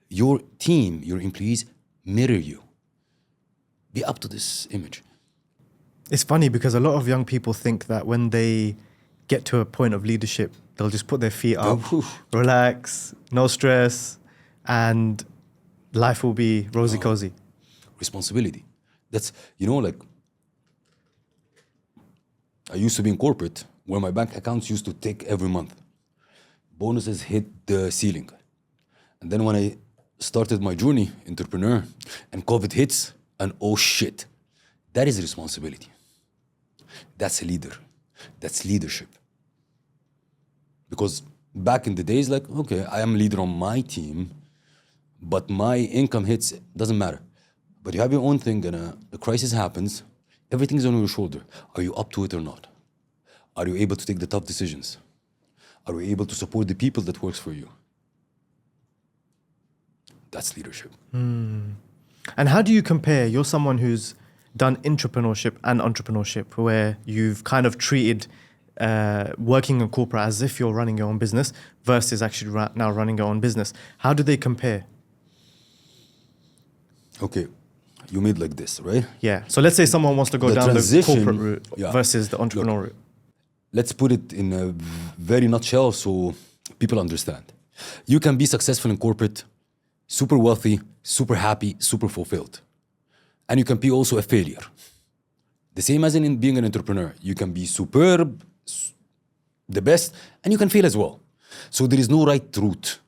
Your team, your employees mirror you. Be up to this image. It's funny because a lot of young people think that when they get to a point of leadership, they'll just put their feet up, Oof. relax, no stress, and life will be rosy cozy. Responsibility. That's, like, I used to be in corporate where my bank accounts used to tick every month. Bonuses hit the ceiling. And then when I started my journey, entrepreneur, and COVID hits, and oh shit, that is responsibility. That's a leader. That's leadership. Because back in the days, like, okay, I am leader on my team, but my income hits, doesn't matter. But you have your own thing and a crisis happens, everything's on your shoulder. Are you up to it or not? Are you able to take the tough decisions? Are you able to support the people that works for you? That's leadership. And how do you compare? You're someone who's done intrapreneurship and entrepreneurship, where you've kind of treated working in corporate as if you're running your own business versus actually now running your own business. How do they compare? Okay, you made like this, right? Yeah. So let's say someone wants to go The down the transition- corporate route yeah. versus the entrepreneur route. Let's put it in a very nutshell so people understand. You can be successful in corporate, super wealthy, super happy, super fulfilled. And you can be also a failure. The same as in being an entrepreneur. You can be superb, the best, and you can fail as well. So there is no right route,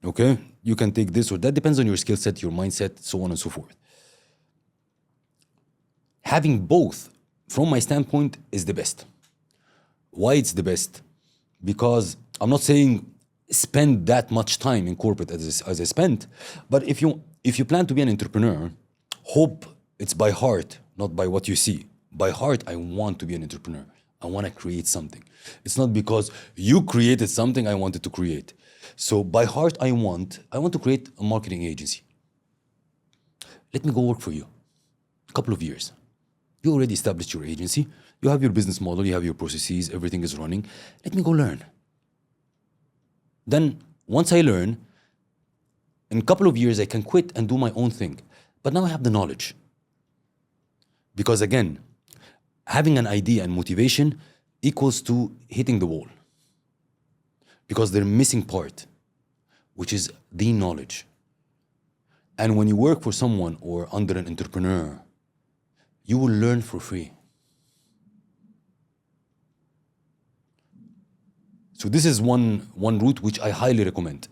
okay? You can take this or that, depends on your skill set, your mindset, so on and so forth. Having both, from my standpoint, is the best. Why it's the best? Because I'm not saying spend that much time in corporate as I spent, but if you plan to be an entrepreneur, hope it's by heart, not by what you see. By heart, I want to be an entrepreneur. I want to create something. It's not because you created something I wanted to create. So by heart, I want to create a marketing agency. Let me go work for you. A couple of years. You already established your agency. You have your business model, you have your processes, everything is running. Let me go learn. Then, once I learn, in a couple of years, I can quit and do my own thing. But now I have the knowledge. Because again, having an idea and motivation equals to hitting the wall. Because they're missing part, which is the knowledge. And when you work for someone or under an entrepreneur, you will learn for free. So this is one route which I highly recommend.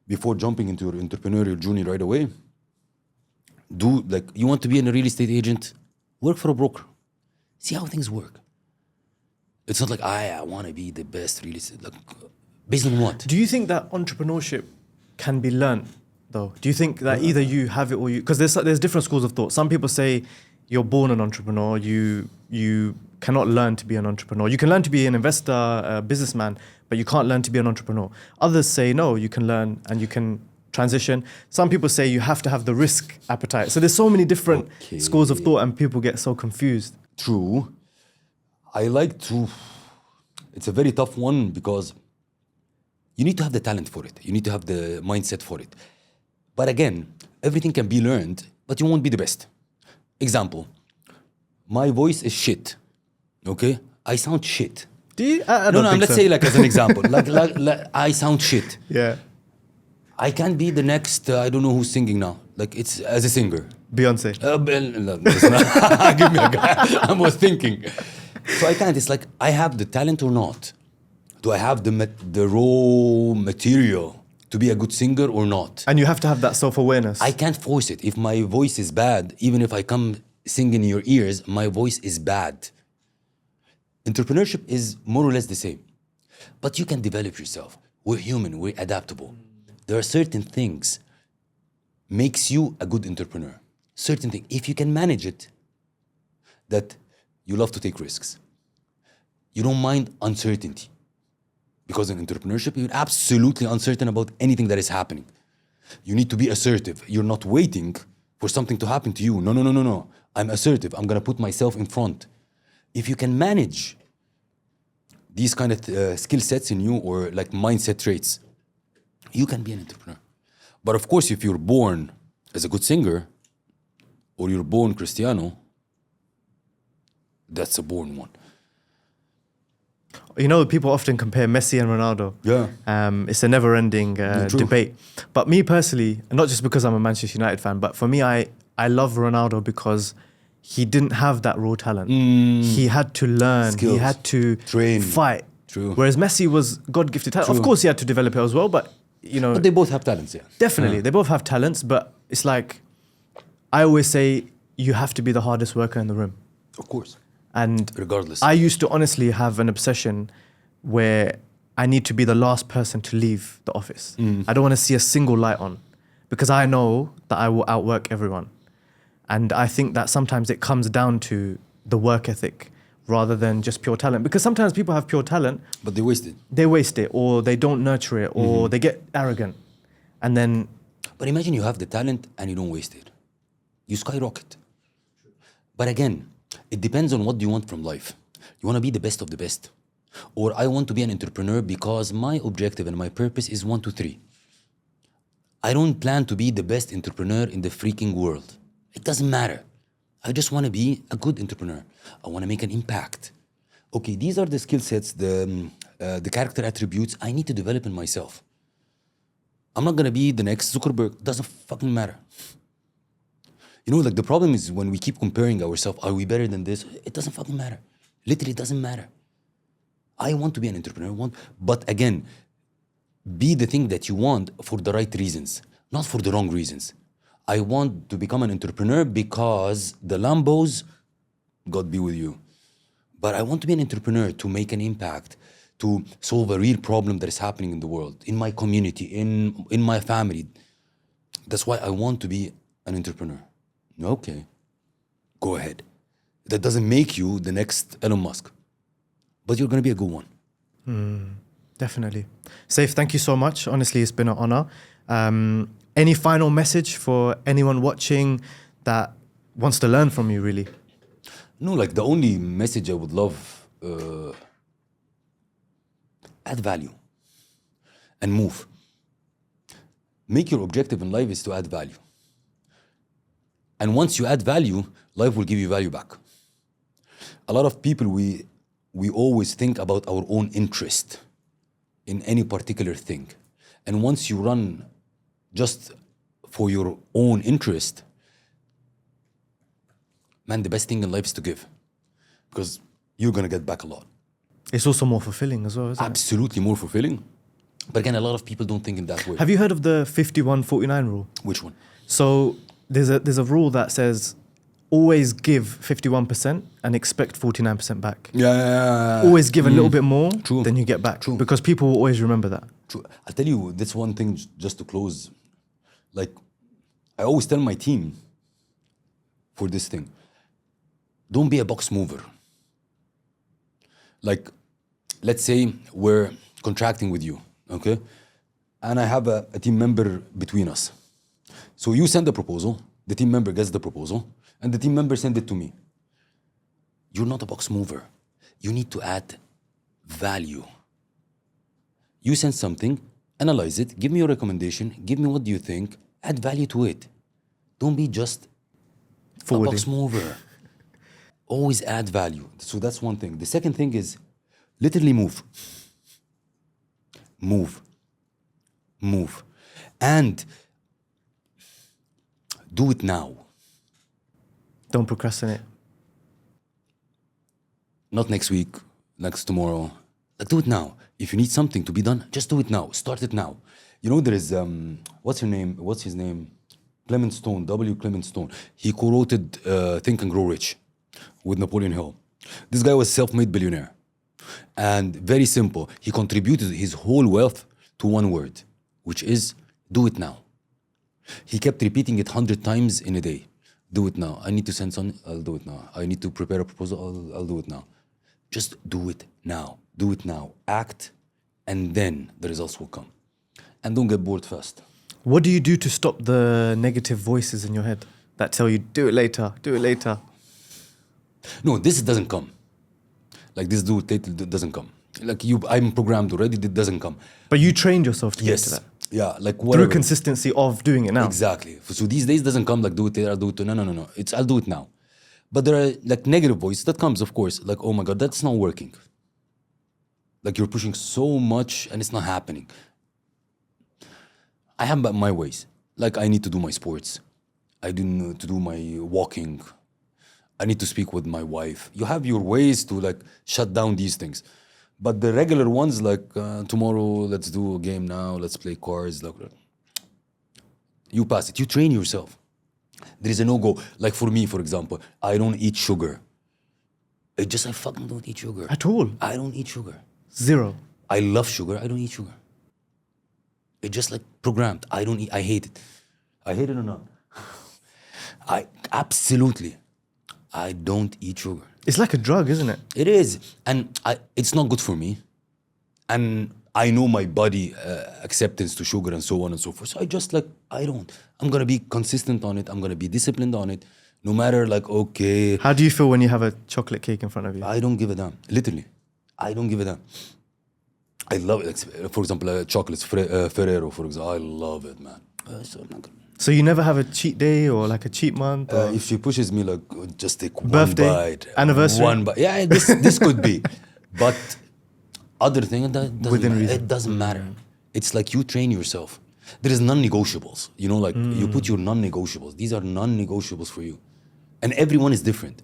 Before jumping into your entrepreneurial journey right away, you want to be a real estate agent, work for a broker. See how things work. It's not like, I want to be the best real estate. Like, based on what? Do you think that entrepreneurship can be learned, though? Do you think that either you have it or you... Because there's different schools of thought. Some people say you're born an entrepreneur. You cannot learn to be an entrepreneur. You can learn to be an investor, a businessman, but you can't learn to be an entrepreneur. Others say, no, you can learn and you can transition. Some people say you have to have the risk appetite. So there's so many different schools of thought and people get so confused. True. It's a very tough one because you need to have the talent for it. You need to have the mindset for it. But again, everything can be learned, but you won't be the best. Example, my voice is shit, okay? I sound shit. Do you? I don't No, think let's so. say like as an example, like I sound shit. Yeah. I can't be the next, I don't know who's singing now. Like it's as a singer. Beyonce. Give me a guy. I was thinking. So I can't, it's like I have the talent or not. Do I have the raw material to be a good singer or not? And you have to have that self-awareness. I can't force it. If my voice is bad, even if I come sing in your ears, my voice is bad. Entrepreneurship is more or less the same. But you can develop yourself. We're human, we're adaptable. There are certain things makes you a good entrepreneur. Certain things, if you can manage it, that you love to take risks. You don't mind uncertainty. Because in entrepreneurship, you're absolutely uncertain about anything that is happening. You need to be assertive. You're not waiting for something to happen to you. No. I'm assertive. I'm going to put myself in front. If you can manage these kind of skill sets in you or like mindset traits, you can be an entrepreneur. But of course, if you're born as a good singer or you're born Cristiano, that's a born one. You know, people often compare Messi and Ronaldo. Yeah. It's a never-ending True. debate. But me personally, not just because I'm a Manchester United fan, but for me, I love Ronaldo because he didn't have that raw talent. He had to learn. Skills. He had to Train. fight. True. Whereas Messi was God-gifted talent. Of True. course, he had to develop it as well, but you know, But they both have talents, yeah. definitely, Yeah. they both have talents. But it's like I always say, you have to be the hardest worker in the room. Of course. And Regardless. I used to honestly have an obsession where I need to be the last person to leave the office. I don't want to see a single light on because I know that I will outwork everyone. And I think that sometimes it comes down to the work ethic rather than just pure talent. Because sometimes people have pure talent, But they waste it. they waste it or they don't nurture it or they get arrogant. And then, But imagine you have the talent and you don't waste it. You skyrocket. But again, it depends on what do you want from life. You want to be the best of the best. Or I want to be an entrepreneur because my objective and my purpose is 1, 2, 3. I don't plan to be the best entrepreneur in the freaking world. It doesn't matter. I just want to be a good entrepreneur. I want to make an impact. Okay, these are the skill sets, the character attributes I need to develop in myself. I'm not going to be the next Zuckerberg. Doesn't fucking matter. You know, like the problem is when we keep comparing ourselves, are we better than this? It doesn't fucking matter. Literally, it doesn't matter. I want to be an entrepreneur, but again, be the thing that you want for the right reasons, not for the wrong reasons. I want to become an entrepreneur because the Lambos, God be with you. But I want to be an entrepreneur to make an impact, to solve a real problem that is happening in the world, in my community, in my family. That's why I want to be an entrepreneur. Okay, go ahead. That doesn't make you the next Elon Musk, but you're going to be a good one. definitely. Seif, thank you so much. Honestly, it's been an honor. Any final message for anyone watching that wants to learn from you, really? No, like the only message I would love, add value and move. Make your objective in life is to add value. And once you add value, life will give you value back. A lot of people, we always think about our own interest in any particular thing. And once you run just for your own interest, man, the best thing in life is to give. Because you're going to get back a lot. It's also more fulfilling as well, isn't it? Absolutely more fulfilling. But again, a lot of people don't think in that way. Have you heard of the 51-49 rule? Which one? So there's a rule that says always give 51% and expect 49% back. Yeah. Always give a little bit more True. than you get back. True. Because people will always remember that. True. I'll tell you this one thing just to close. Like, I always tell my team for this thing, don't be a box mover. Like, let's say we're contracting with you, okay? And I have a team member between us. So you send the proposal, the team member gets the proposal, and the team member send it to me. You're not a box mover. You need to add value. You send something, analyze it, give me your recommendation, give me what do you think, add value to it. Don't be just a box mover. Always add value. So that's one thing. The second thing is literally move. Move. Move. And do it now. Don't procrastinate. Not next week, next tomorrow. Like, do it now. If you need something to be done, just do it now. Start it now. You know, there is, what's his name? Clement Stone, W. Clement Stone. He co-wrote Think and Grow Rich with Napoleon Hill. This guy was a self-made billionaire. And very simple. He contributed his whole wealth to one word, which is do it now. He kept repeating it 100 times in a day. Do it now. I need to send something, I'll do it now. I need to prepare a proposal, I'll do it now. Just do it now. Do it now. Act, and then the results will come. And don't get bored fast. What do you do to stop the negative voices in your head that tell you, do it later, do it later? No, this doesn't come. Like this do it later doesn't come. Like I'm programmed already, it doesn't come. But you trained yourself to get to Yes. that. Yeah, like whatever. Through consistency of doing it now. Exactly. So these days doesn't come like do it later, I'll do it. No. It's I'll do it now. But there are like negative voices that comes, of course. Like, oh my God, that's not working. Like you're pushing so much and it's not happening. I have my ways. Like I need to do my sports. I need to do my walking. I need to speak with my wife. You have your ways to like shut down these things. But the regular ones like tomorrow, let's do a game now, let's play cards. Like, you pass it. You train yourself. There is a no-go. Like for me, for example, I don't eat sugar. I fucking don't eat sugar. At all? I don't eat sugar. Zero. I love sugar. I don't eat sugar. It's just like programmed. I don't eat. I hate it. I hate it or not. I absolutely. I don't eat sugar. It's like a drug, isn't it? It is, and it's not good for me. And I know my body acceptance to sugar and so on and so forth. So I don't. I'm gonna be consistent on it. I'm gonna be disciplined on it. No matter like, okay. How do you feel when you have a chocolate cake in front of you? I don't give a damn. Literally, I don't give a damn. I love it. Like, for example, chocolates, Ferrero, for example. I love it, man. So I'm not gonna. So you never have a cheat day or like a cheat month? Or If she pushes me, like, just take birthday, one bite. anniversary? One bite. Yeah, this could be. But other thing, Within reason. it doesn't matter. It's like you train yourself. There is non-negotiables. You know, like you put your non-negotiables. These are non-negotiables for you. And everyone is different.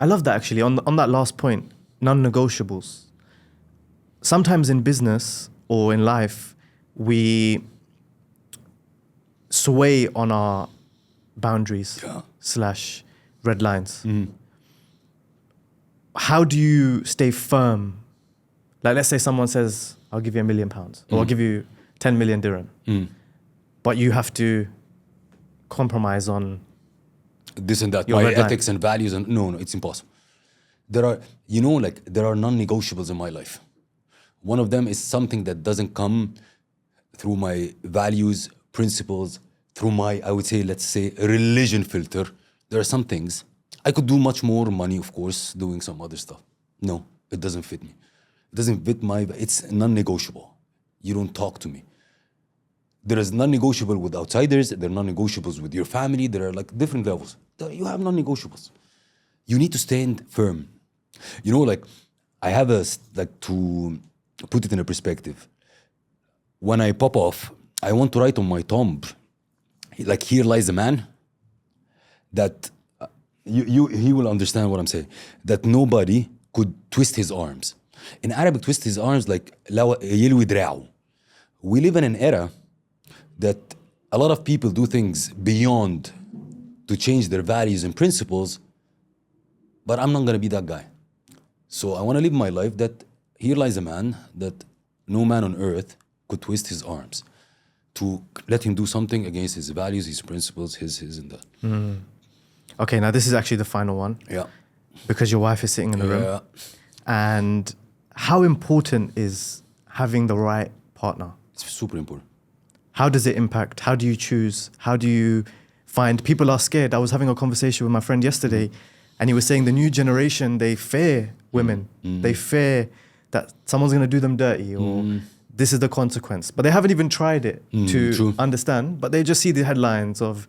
I love that actually. On that last point, non-negotiables. Sometimes in business or in life, we sway on our boundaries / red lines. How do you stay firm? Like, let's say someone says, I'll give you £1 million or I'll give you 10 million dirham. But you have to compromise on This and that, your my red line. ethics and values. And no, it's impossible. There are non-negotiables in my life. One of them is something that doesn't come through my values, principles, through my, I would say, let's say, religion filter. There are some things. I could do much more money, of course, doing some other stuff. No, it doesn't fit me. It doesn't fit it's non-negotiable. You don't talk to me. There is non-negotiable with outsiders. There are non-negotiables with your family. There are like different levels. You have non-negotiables. You need to stand firm. You know, like I have to put it in a perspective. When I pop off, I want to write on my tomb, like here lies a man that he will understand what I'm saying. That nobody could twist his arms. In Arabic, twist his arms like يلوي دراعه. We live in an era that a lot of people do things beyond to change their values and principles, but I'm not gonna be that guy. So I wanna live my life that here lies a man that no man on earth could twist his arms to let him do something against his values, his principles, his and that. Okay, now this is actually the final one. Yeah. Because your wife is sitting in the room. Yeah. And how important is having the right partner? It's super important. How does it impact? How do you choose? How do you find? People are scared. I was having a conversation with my friend yesterday, and he was saying the new generation, they fear women. They fear that someone's going to do them dirty or this is the consequence. But they haven't even tried it to understand. But they just see the headlines of,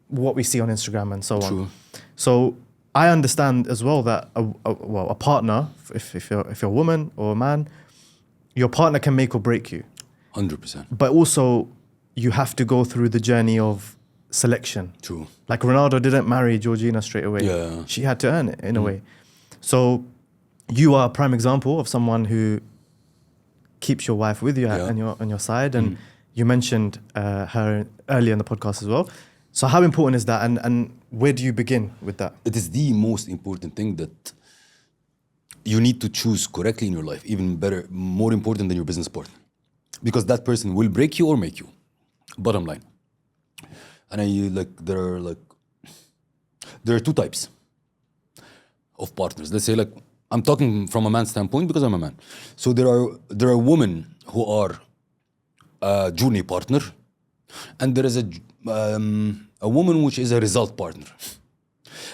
what we see on Instagram and so on. So I understand as well that a partner, if you're a woman or a man, your partner can make or break you. 100%. But also, you have to go through the journey of selection. True. Like Ronaldo didn't marry Georgina straight away. Yeah. She had to earn it in a way. So you are a prime example of someone who keeps your wife with you on your side. And you mentioned her earlier in the podcast as well. So how important is that? And where do you begin with that? It is the most important thing that you need to choose correctly in your life. Even better, more important than your business partner. Because that person will break you or make you. Bottom line. And there are two types of partners. Let's say I'm talking from a man's standpoint because I'm a man. So there are women who are a journey partner, and there is a woman which is a result partner.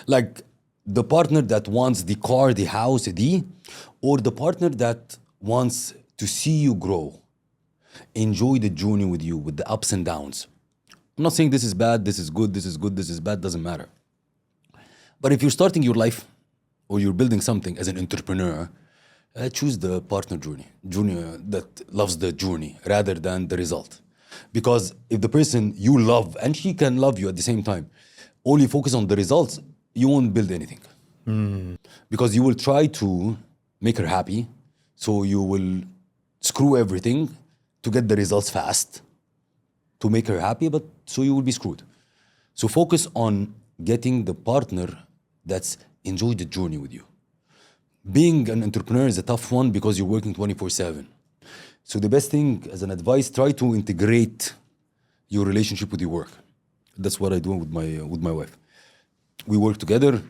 Like the partner that wants the car, the house, or the partner that wants to see you grow. Enjoy the journey with you, with the ups and downs. I'm not saying this is bad, this is good, this is good, this is bad, doesn't matter. But if you're starting your life or you're building something as an entrepreneur, choose the partner journey that loves the journey rather than the result. Because if the person you love, and she can love you at the same time, only focus on the results, you won't build anything. Because you will try to make her happy, so you will screw everything to get the results fast, to make her happy, but so you will be screwed. So focus on getting the partner that's enjoyed the journey with you. Being an entrepreneur is a tough one because you're working 24/7. So the best thing as an advice, try to integrate your relationship with your work. That's what I do with my wife. We work together,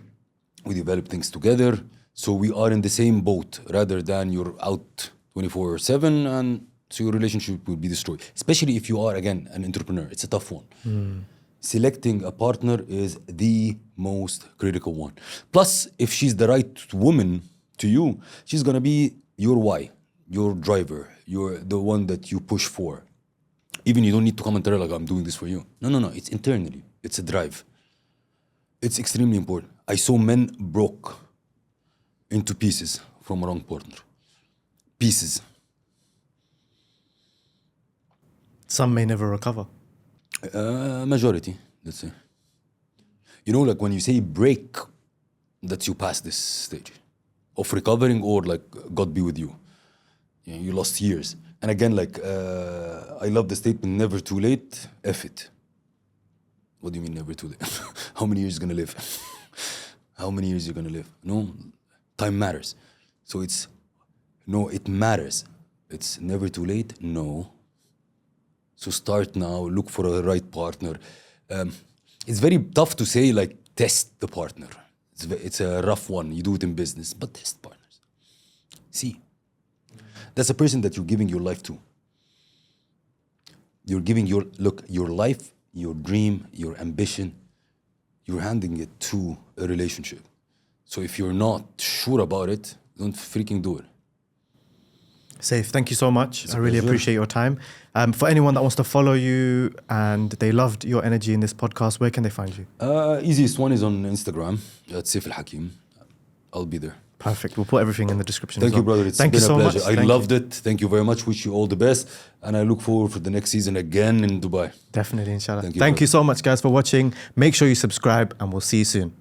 we develop things together, so we are in the same boat rather than you're out 24/7 and so your relationship will be destroyed. Especially if you are, again, an entrepreneur. It's a tough one. Selecting a partner is the most critical one. Plus, if she's the right woman to you, she's gonna be your why, your driver, you're the one that you push for. Even you don't need to come and tell her like, I'm doing this for you. No, it's internally, it's a drive. It's extremely important. I saw men broke into pieces from a wrong partner. Pieces. Some may never recover. Majority, let's say. You know, like when you say break, that's you pass this stage of recovering, or like God be with you. You lost years. And again, like I love the statement, never too late, F it. What do you mean never too late? How many years you gonna live? How many years you gonna live? No, time matters. So it matters. It's never too late, no. So start now, look for a right partner. It's very tough to say, like, test the partner. It's a rough one. You do it in business, but test partners. See, that's a person that you're giving your life to. You're giving your life, your dream, your ambition, you're handing it to a relationship. So if you're not sure about it, don't freaking do it. Seif, thank you so much. It's a I really pleasure. appreciate your time. For anyone that wants to follow you and they loved your energy in this podcast, where can they find you? Easiest one is on Instagram at Seif El Hakim. I'll be there. Perfect. We'll put everything in the description. Thank as you, well. brother. It's Thank been you a so pleasure. much. I Thank loved you. it. Thank you very much. Wish you all the best. And I look forward for the next season again in Dubai. Definitely, inshallah. Thank you, Thank brother. you so much, guys, for watching. Make sure you subscribe and we'll see you soon.